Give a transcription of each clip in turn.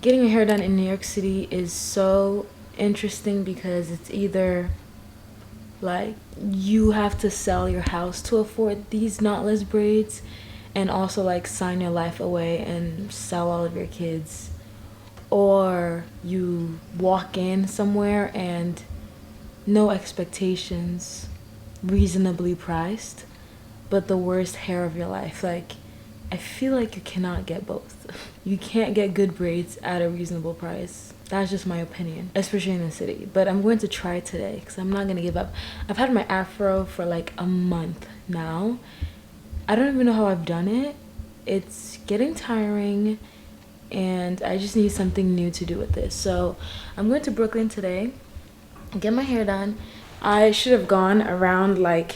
Getting your hair done in New York City is so interesting because it's either like you have to sell your house to afford these knotless braids and also like sign your life away and sell all of your kids, or you walk in somewhere and no expectations, reasonably priced, but the worst hair of your life. Like, I feel like you cannot get both. You can't get good braids at a reasonable price. That's just my opinion, especially in the city. But I'm going to try today because I'm not gonna give up. I've had my afro for like a month now. I don't even know how I've done it. It's getting tiring and I just need something new to do with this. So I'm going to Brooklyn today, get my hair done. I should have gone around like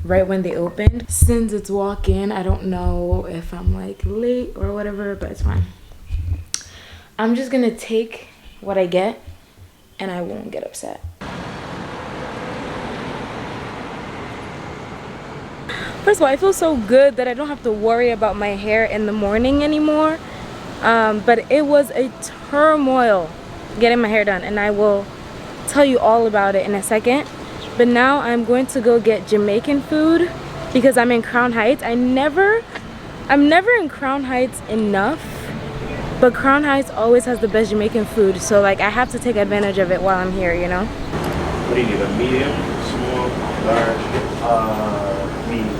right when they opened. Since it's walk-in, I don't know if I'm like late or whatever, but it's fine. I'm just gonna take what I get and I won't get upset. First of all, I feel so good that I don't have to worry about my hair in the morning anymore. But it was a turmoil getting my hair done, and I will tell you all about it in a second. But now I'm going to go get Jamaican food because I'm in Crown Heights. I'm never in Crown Heights enough, but Crown Heights always has the best Jamaican food, so like I have to take advantage of it while I'm here, you know? What do you need, a medium, small, large? Medium.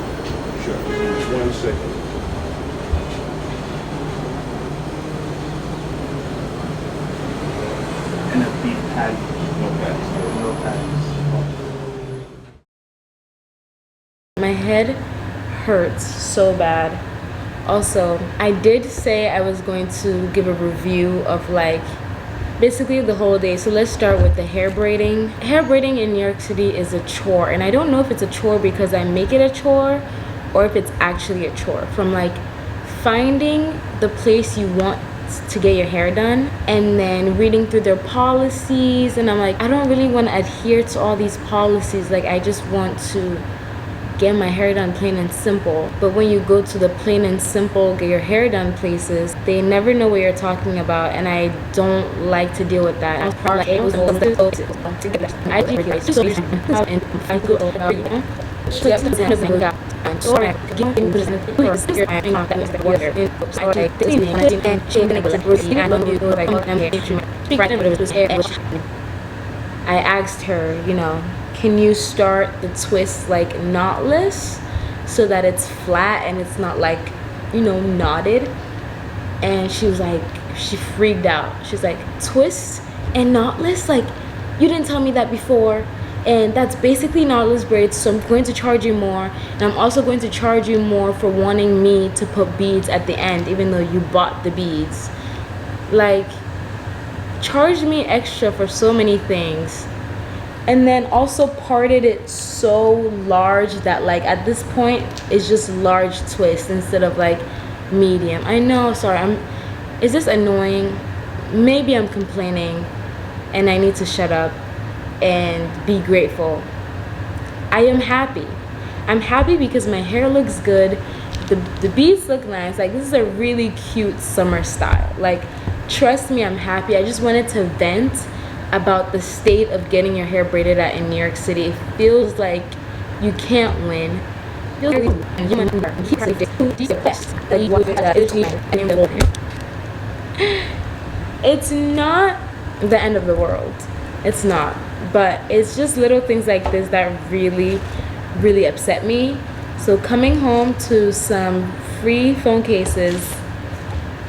Sure, just 1 second. And a beef patty. No patties. No patties. My head hurts so bad. Also, I did say I was going to give a review of like basically the whole day. So let's start with the hair braiding. Hair braiding in New York City is a chore, and I don't know if it's a chore because I make it a chore or if it's actually a chore. From like finding the place you want to get your hair done and then reading through their policies, and I'm like, I don't really want to adhere to all these policies. Like, I just want to get my hair done plain and simple. But when you go to the plain and simple get your hair done places, they never know what you're talking about, and I don't like to deal with that. I asked her, you know, can you start the twist like knotless so that it's flat and it's not like, you know, knotted? And she was like, she freaked out. She's like, twist and knotless? Like, you didn't tell me that before. And that's basically knotless braids, so I'm going to charge you more. And I'm also going to charge you more for wanting me to put beads at the end, even though you bought the beads. Like, charged me extra for so many things. And then also parted it so large that like at this point it's just large twist instead of like medium. I know, sorry, is this annoying? Maybe I'm complaining and I need to shut up and be grateful. I am happy. I'm happy because my hair looks good. The beads look nice. Like, this is a really cute summer style. Like, trust me, I'm happy. I just wanted to vent about the state of getting your hair braided at in New York City. It feels like you can't win. It's not the end of the world. It's not. But it's just little things like this that really, really upset me. So coming home to some free phone cases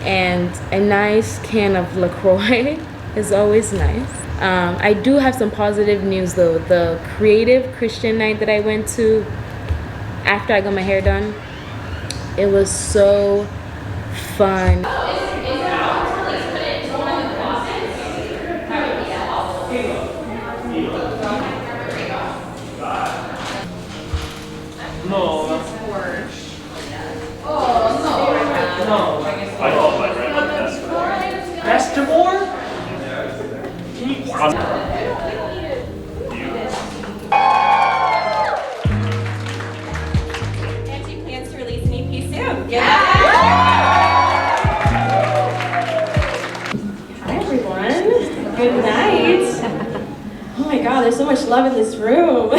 and a nice can of LaCroix is always nice. I do have some positive news though. The creative Christian night that I went to after I got my hair done, it was so fun. No, that's worse. Oh, no. No. I call my friend Pastor Moore? Can you... Angie plans to release an EP soon. Yeah. Good night. Oh my god, there's so much love in this room.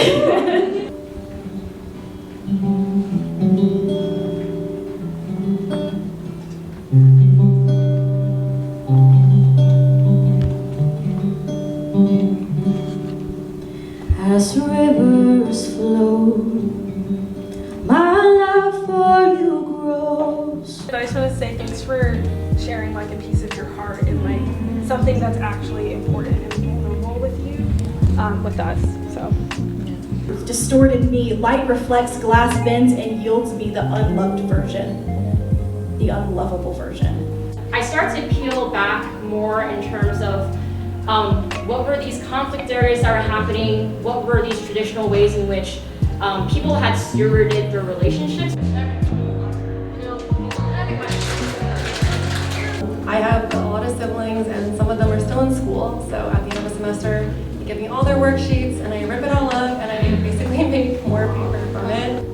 As rivers flow, my love for you grows. I just want to say thanks for sharing like a piece of your heart and like something that's actually important and vulnerable with you, with us. So. Distorted me, light reflects, glass bends, and yields me the unloved version, the unlovable version. I start to peel back more in terms of what were these conflict areas that were happening, what were these traditional ways in which people had stewarded their relationships. I have a lot of siblings and some of them are still in school, so at the end of the semester they give me all their worksheets and I rip it all up and I basically make more paper from it.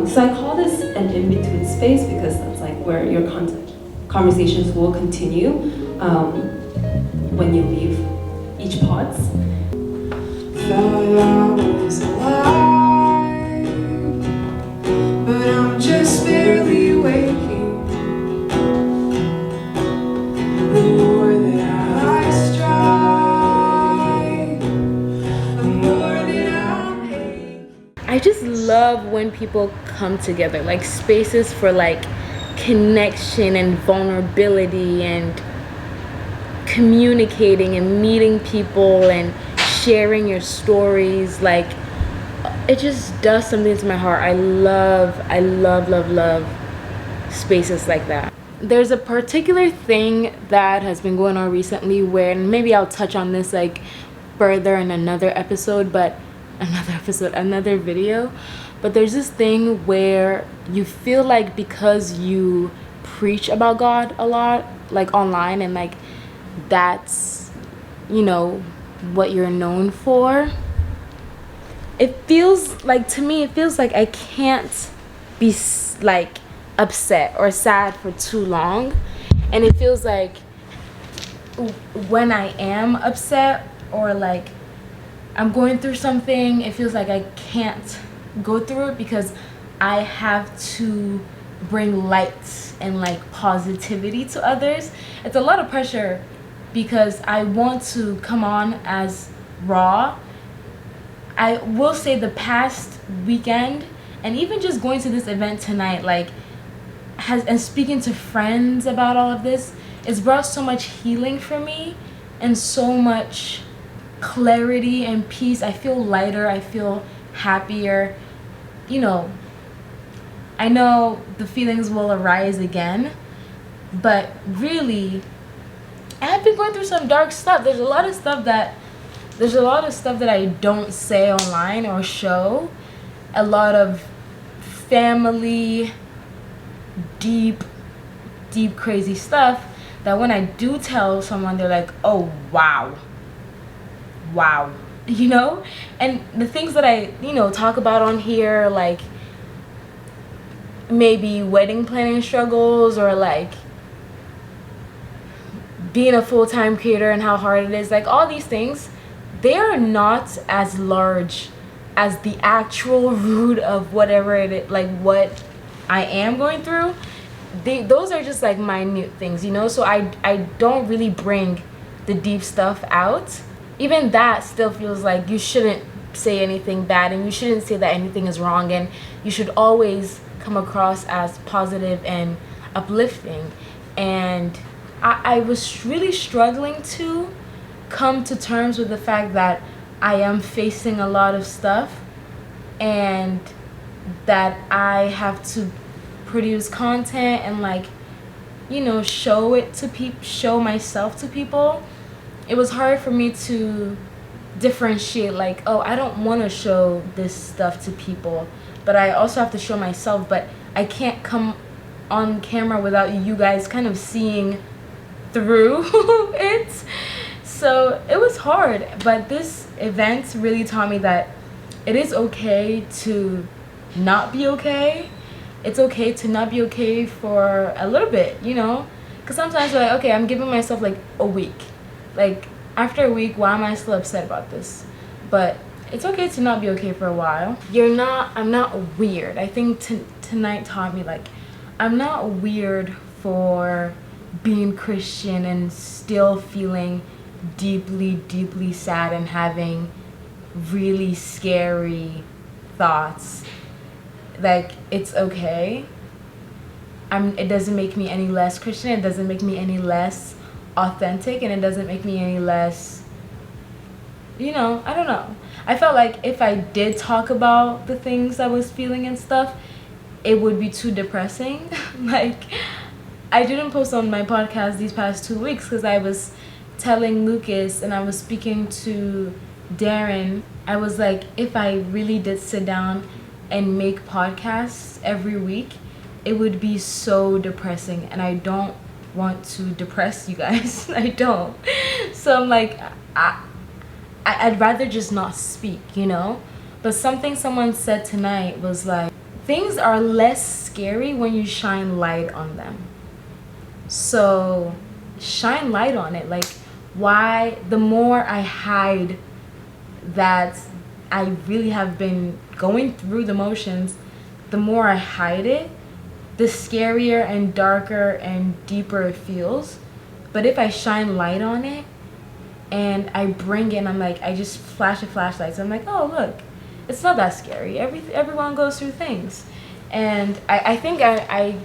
So I call this an in-between space because that's like where your conversations will continue when you leave each pods. Thought I was alive, but I'm just barely waking. The more that I strive, the more that I'm aching. I just love when people come together, like spaces for like connection and vulnerability and communicating and meeting people and sharing your stories. Like, it just does something to my heart. I love spaces like that. There's a particular thing that has been going on recently where, and maybe I'll touch on this like further in another video, but there's this thing where you feel like because you preach about God a lot, like online, and like that's, you know, what you're known for, it feels like, to me, it feels like I can't be like upset or sad for too long. And it feels like when I am upset or like I'm going through something, it feels like I can't go through it because I have to bring light and like positivity to others. It's a lot of pressure because I want to come on as raw. I will say the past weekend and even just going to this event tonight, like, and speaking to friends about all of this, it's brought so much healing for me and so much clarity and peace. I feel lighter, I feel happier. You know, I know the feelings will arise again, but really, I've been going through some dark stuff. There's a lot of stuff that I don't say online or show. A lot of family, deep crazy stuff that when I do tell someone, they're like, oh wow, you know. And the things that I, you know, talk about on here, like maybe wedding planning struggles or like being a full-time creator and how hard it is, like all these things, they are not as large as the actual root of whatever it is, like what I am going through. Those are just like minute things, you know. So I don't really bring the deep stuff out. Even that still feels like you shouldn't say anything bad and you shouldn't say that anything is wrong, and you should always come across as positive and uplifting. And I was really struggling to come to terms with the fact that I am facing a lot of stuff and that I have to produce content and, like, you know, show myself to people. It was hard for me to differentiate, like, oh, I don't want to show this stuff to people, but I also have to show myself. But I can't come on camera without you guys kind of seeing through it. So it was hard, but this event really taught me that it is okay to not be okay. It's okay to not be okay for a little bit, you know, because sometimes we're like, okay, I'm giving myself like a week, like after a week, why am I still upset about this? But it's okay to not be okay for a while. I'm not weird. I think tonight taught me, like, I'm not weird for being Christian and still feeling deeply, deeply sad and having really scary thoughts. Like, it's okay. It doesn't make me any less Christian. It doesn't make me any less authentic, and it doesn't make me any less, I don't know. I felt like if I did talk about the things I was feeling and stuff, it would be too depressing. Like, I didn't post on my podcast these past 2 weeks because I was telling Lucas and I was speaking to Darren. I was like, if I really did sit down and make podcasts every week, it would be so depressing, and I don't want to depress you guys. I don't. So I'm like, I'd rather just not speak, But something someone said tonight was like, things are less scary when you shine light on them. So shine light on it. Like, why? The more I hide that I really have been going through the motions, the more I hide it, the scarier and darker and deeper it feels. But if I shine light on it and I bring in, I'm like, I just flash a flashlight. So I'm like, oh, look, it's not that scary. Everyone goes through things. And I think I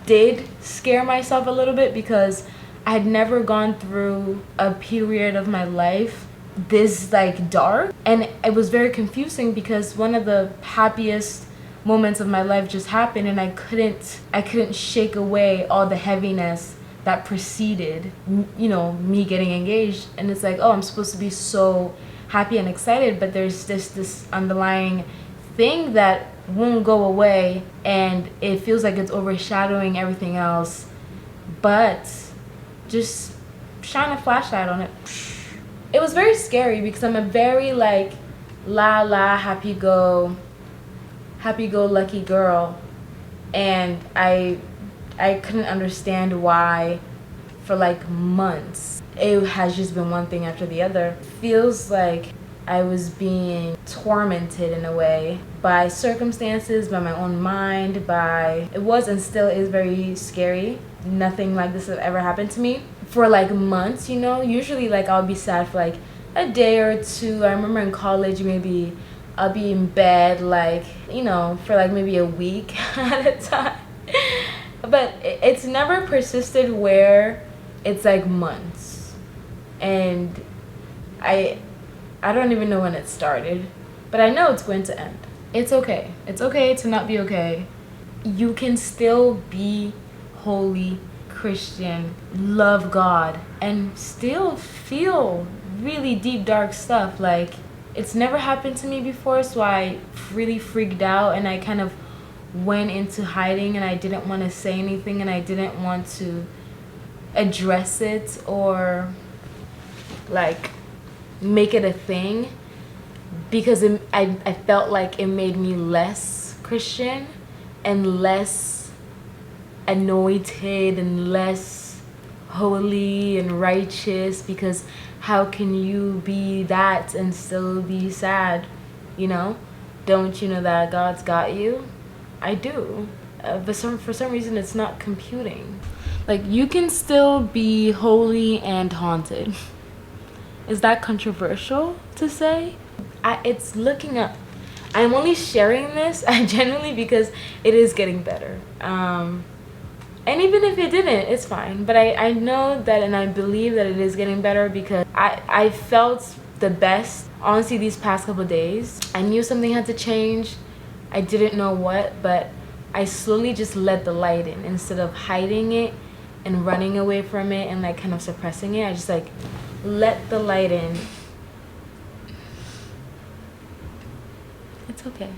did scare myself a little bit because I had never gone through a period of my life this like dark, and it was very confusing because one of the happiest moments of my life just happened, and I couldn't shake away all the heaviness that preceded me getting engaged. And it's like, oh, I'm supposed to be so happy and excited, but there's this underlying thing that won't go away, and it feels like it's overshadowing everything else. But just shine a flashlight on it. It was very scary because I'm a very like happy go lucky girl, and I couldn't understand why for like months it has just been one thing after the other. Feels like I was being tormented in a way by circumstances, by my own mind, it was and still is very scary. Nothing like this has ever happened to me for like months, Usually like I'll be sad for like a day or two. I remember in college maybe I'll be in bed like, for like maybe a week at a time. But it's never persisted where it's like months. And I don't even know when it started, but I know it's going to end. It's okay. It's okay to not be okay. You can still be holy, Christian, love God, and still feel really deep, dark stuff. Like, it's never happened to me before, so I really freaked out, and I kind of went into hiding, and I didn't want to say anything, and I didn't want to address it or like make it a thing, because I felt like it made me less Christian and less anointed and less holy and righteous, because how can you be that and still be sad? Don't you know that God's got you? I do, but for some reason it's not computing. Like, you can still be holy and haunted. Is that controversial to say? It's looking up. I'm only sharing this genuinely because it is getting better. And even if it didn't, it's fine. But I know that, and I believe that it is getting better, because I felt the best, honestly, these past couple of days. I knew something had to change. I didn't know what, but I slowly just let the light in. Instead of hiding it and running away from it and like kind of suppressing it, I just like let the light in. It's okay.